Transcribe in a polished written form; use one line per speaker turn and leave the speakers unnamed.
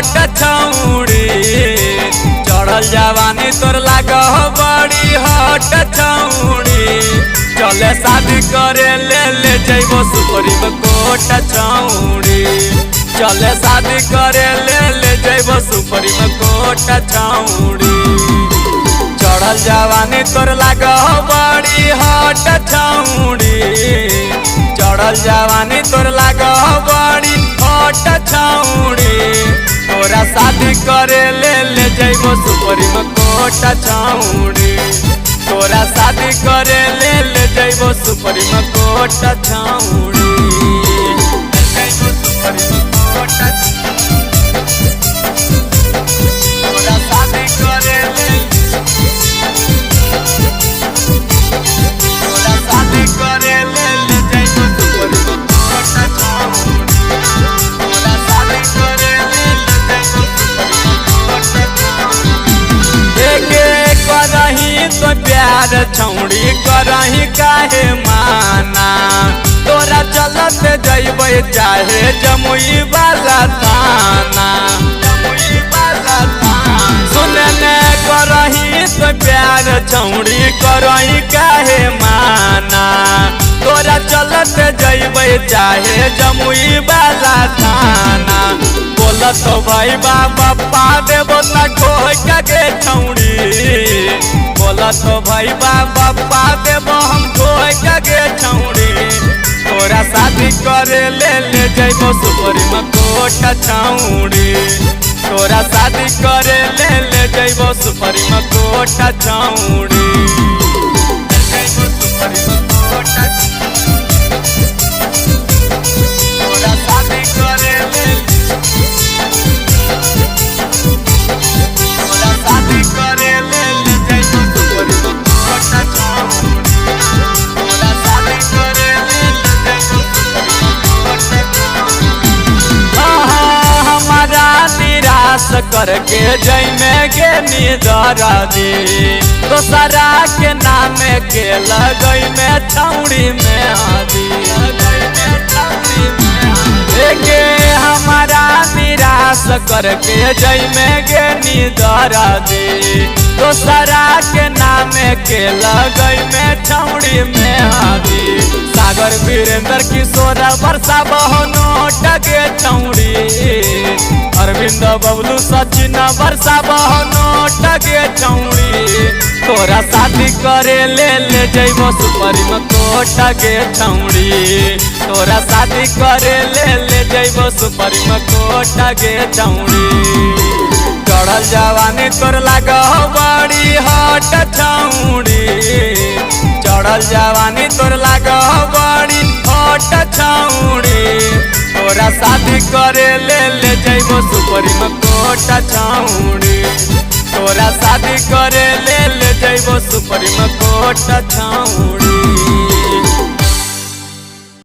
हट छौड़ी चढ़ल जवानी तोर लागा बड़ी हट छौड़ी चले शादी करे ले जइबो सुप्रीम कोर्ट छौड़ी चले शादी करे ले जइबो सुप्रीम कोर्ट छौड़ी चढ़ल जवानी तोर लागा बड़ी हट छौड़ी चढ़ल जवानी तोर लागा बड़ी हट छौड़ी तोरा शादी करे ले जइबो सुप्रीम कोर्ट छौड़ी तोरा शादी करे ले जइबो सुप्रीम कोर्ट छौड़ी जइबो सुप्रीम कोर्ट तोरा शादी करे तोरा शादी करे ले जइबो सुप्रीम कोर्ट छौड़ी तोरा शादी करे ले जइबो सुप्रीम कोर्ट छौड़ी करही तो प्यार छौड़ी करही काहे माना तोरा चलत जइबै चाहे जमुई वाला थाना सुनने करही तो प्यार छौड़ी करही काहे माना तोरा चलत जइबै चाहे जमुई वाला थाना बोलत भाई बाबा पा देबो त खोइ के छौड़ी बोलत भाई बाबा पा देबो हम खोइ के छौड़ी तोरा शादी करे ले जइबो सुप्रीम कोर्ट छौड़ी तोरा शादी करे ले जइबो सुप्रीम कोर्ट छौड़ी जइबो सुप्रीम कोर्ट तोरा शादी करे ले तोरा शादी करे ले जइबो सुप्रीम कोर्ट छौड़ी तोरा शादी करे ले जइबो सुप्रीम कोर्ट हमारा निराश करके जइमे के निदरा दी दोसरा के नाम के लगई में छौड़ी में आदि के हमारा निराश करके जइमे के निदरा दी दोसरा के नाम के लगई में छौड़ी में आदि सागर वीरेंद्र किशोर वर्षा बहनो टगे छौड़ी अरविंद बबलू सचिन वर्षा बहनो टगे छौड़ी तोरा शादी करे ले जइबो सुप्रीम कोर्ट गे छौड़ी तोरा शादी करे ले जइबो सुप्रीम कोर्ट गे छौड़ी चढ़ल जवानी तोर लागा बड़ी हट छौड़ी चढ़ल जवानी तोर लागा बड़ी हट छौड़ी तोरा शादी करे ले जइबो सुप्रीम कोर्ट छौड़ी तोरा शादी करे ले जइबो सुप्रीम कोर्ट छौड़ी।